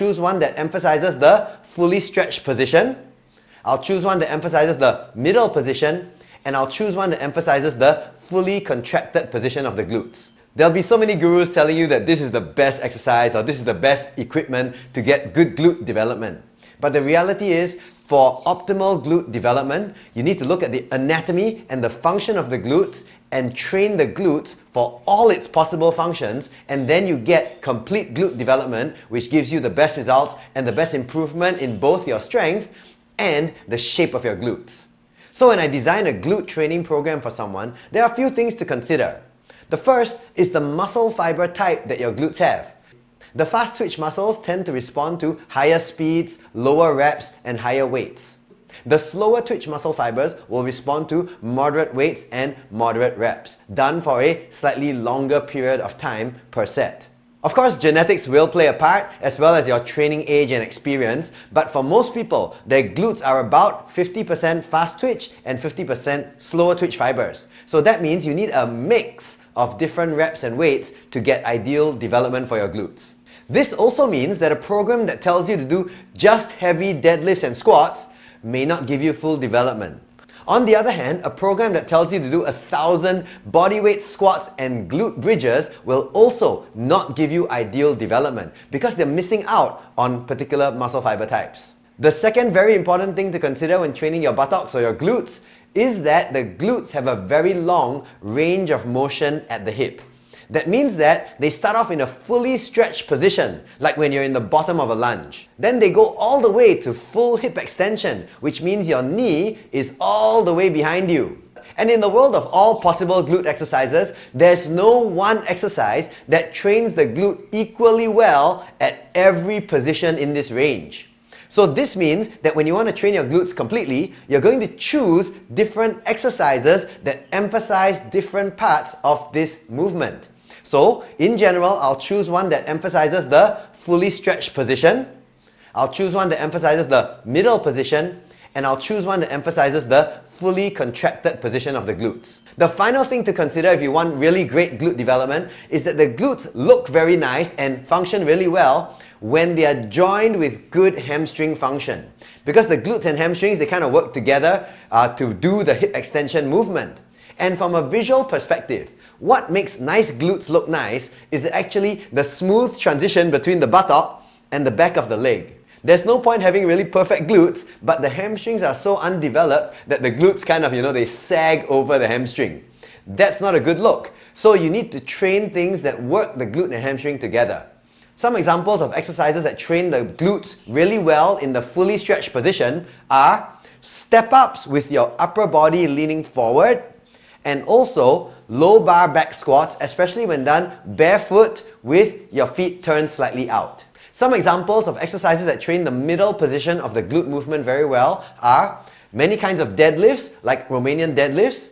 choose one that emphasizes the fully stretched position. I'll choose one that emphasizes the middle position, and I'll choose one that emphasizes the fully contracted position of the glutes. There'll be so many gurus telling you that this is the best exercise or this is the best equipment to get good glute development. But the reality is, for optimal glute development, you need to look at the anatomy and the function of the glutes and train the glutes for all its possible functions, and then you get complete glute development, which gives you the best results and the best improvement in both your strength and the shape of your glutes. So when I design a glute training program for someone, there are a few things to consider. The first is the muscle fiber type that your glutes have. The fast twitch muscles tend to respond to higher speeds, lower reps, and higher weights. The slower twitch muscle fibers will respond to moderate weights and moderate reps, done for a slightly longer period of time per set. Of course, genetics will play a part, as well as your training age and experience, but for most people, their glutes are about 50% fast twitch and 50% slower twitch fibers. So that means you need a mix of different reps and weights to get ideal development for your glutes. This also means that a program that tells you to do just heavy deadlifts and squats may not give you full development. On the other hand, a program that tells you to do 1,000 bodyweight squats and glute bridges will also not give you ideal development because they're missing out on particular muscle fiber types. The second very important thing to consider when training your buttocks or your glutes is that the glutes have a very long range of motion at the hip. That means that they start off in a fully stretched position, like when you're in the bottom of a lunge. Then they go all the way to full hip extension, which means your knee is all the way behind you. And in the world of all possible glute exercises, there's no one exercise that trains the glute equally well at every position in this range. So this means that when you want to train your glutes completely, you're going to choose different exercises that emphasize different parts of this movement. So, in general, I'll choose one that emphasizes the fully stretched position, I'll choose one that emphasizes the middle position, and I'll choose one that emphasizes the fully contracted position of the glutes. The final thing to consider if you want really great glute development is that the glutes look very nice and function really well when they are joined with good hamstring function. Because the glutes and hamstrings, they kind of work together to do the hip extension movement. And from a visual perspective, what makes nice glutes look nice is actually the smooth transition between the buttock and the back of the leg. There's no point having really perfect glutes, but the hamstrings are so undeveloped that the glutes kind of, they sag over the hamstring. That's not a good look. So you need to train things that work the glute and hamstring together. Some examples of exercises that train the glutes really well in the fully stretched position are step-ups with your upper body leaning forward, and also low bar back squats, especially when done barefoot with your feet turned slightly out. Some examples of exercises that train the middle position of the glute movement very well are many kinds of deadlifts, like Romanian deadlifts,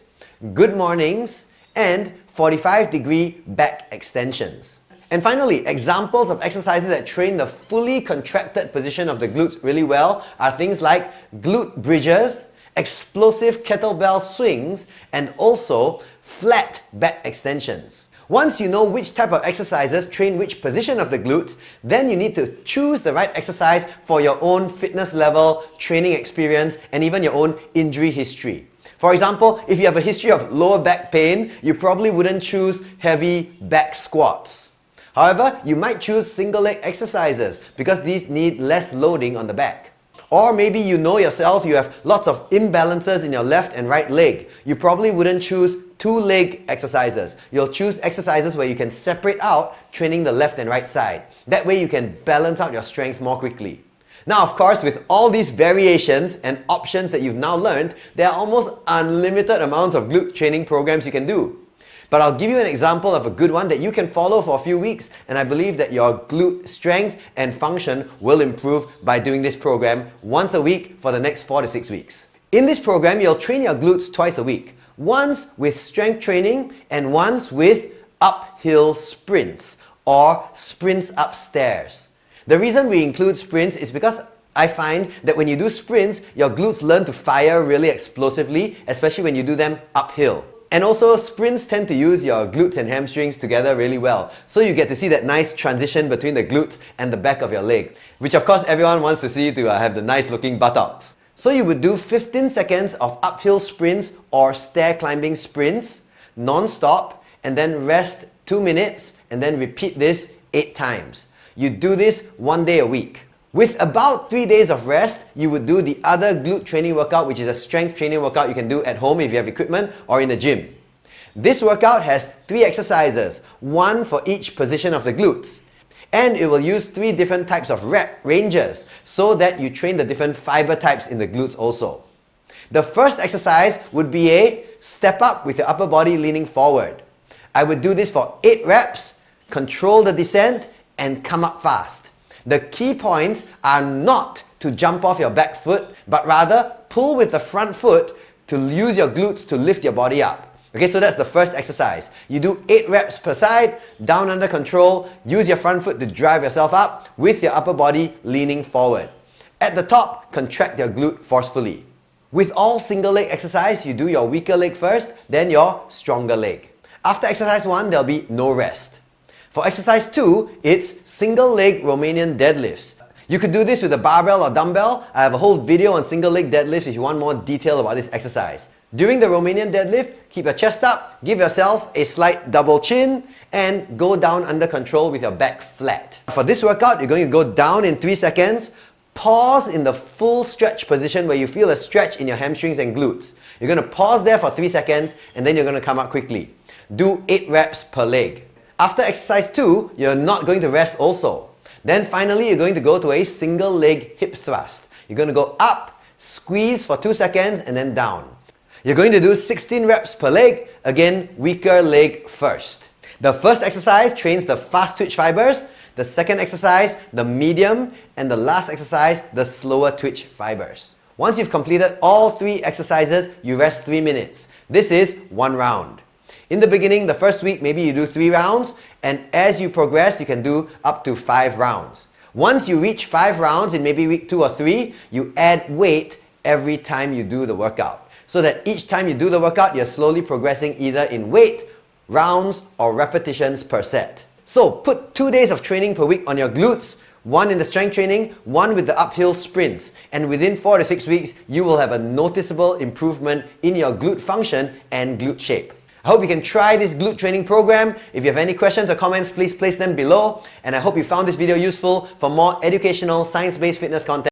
good mornings, and 45-degree back extensions. And finally, examples of exercises that train the fully contracted position of the glutes really well are things like glute bridges, explosive kettlebell swings, and also flat back extensions. Once you know which type of exercises train which position of the glutes, then you need to choose the right exercise for your own fitness level, training experience, and even your own injury history. For example, if you have a history of lower back pain, you probably wouldn't choose heavy back squats. However, you might choose single leg exercises because these need less loading on the back. Or maybe you know yourself, you have lots of imbalances in your left and right leg. You probably wouldn't choose two-leg exercises. You'll choose exercises where you can separate out training the left and right side. That way you can balance out your strength more quickly. Now, of course, with all these variations and options that you've now learned, there are almost unlimited amounts of glute training programs you can do. But I'll give you an example of a good one that you can follow for a few weeks, and I believe that your glute strength and function will improve by doing this program once a week for the next 4 to 6 weeks. In this program, you'll train your glutes twice a week. Once with strength training and once with uphill sprints or sprints upstairs. The reason we include sprints is because I find that when you do sprints, your glutes learn to fire really explosively, especially when you do them uphill. And also, sprints tend to use your glutes and hamstrings together really well. So you get to see that nice transition between the glutes and the back of your leg, which of course everyone wants to see to have the nice looking buttocks. So you would do 15 seconds of uphill sprints or stair climbing sprints, non-stop, and then rest 2 minutes, and then repeat this 8 times. You do this 1 day a week. With about 3 days of rest, you would do the other glute training workout, which is a strength training workout you can do at home if you have equipment or in the gym. This workout has 3 exercises, 1 for each position of the glutes. And it will use 3 different types of rep ranges so that you train the different fiber types in the glutes also. The first exercise would be a step up with your upper body leaning forward. I would do this for 8 reps, control the descent, and come up fast. The key points are not to jump off your back foot, but rather pull with the front foot to use your glutes to lift your body up. Okay, so that's the first exercise. You do 8 reps per side, down under control, use your front foot to drive yourself up with your upper body leaning forward. At the top, contract your glute forcefully. With all single leg exercise, you do your weaker leg first, then your stronger leg. After exercise 1, there'll be no rest. For exercise 2, it's single leg Romanian deadlifts. You could do this with a barbell or dumbbell. I have a whole video on single leg deadlifts if you want more detail about this exercise. During the Romanian deadlift, keep your chest up, give yourself a slight double chin, and go down under control with your back flat. For this workout, you're going to go down in 3 seconds, pause in the full stretch position where you feel a stretch in your hamstrings and glutes. You're going to pause there for 3 seconds, and then you're going to come up quickly. Do 8 reps per leg. After exercise 2, you're not going to rest also. Then finally, you're going to go to a single leg hip thrust. You're going to go up, squeeze for 2 seconds, and then down. You're going to do 16 reps per leg, again, weaker leg first. The first exercise trains the fast twitch fibers, the second exercise, the medium, and the last exercise, the slower twitch fibers. Once you've completed all 3 exercises, you rest 3 minutes. This is 1 round. In the beginning, the first week, maybe you do 3 rounds, and as you progress, you can do up to 5 rounds. Once you reach 5 rounds in maybe week 2 or 3, you add weight every time you do the workout. So that each time you do the workout, you're slowly progressing either in weight, rounds, or repetitions per set. So put 2 days of training per week on your glutes, 1 in the strength training, 1 with the uphill sprints. And within 4 to 6 weeks, you will have a noticeable improvement in your glute function and glute shape. I hope you can try this glute training program. If you have any questions or comments, please place them below. And I hope you found this video useful. For more educational, science-based fitness content,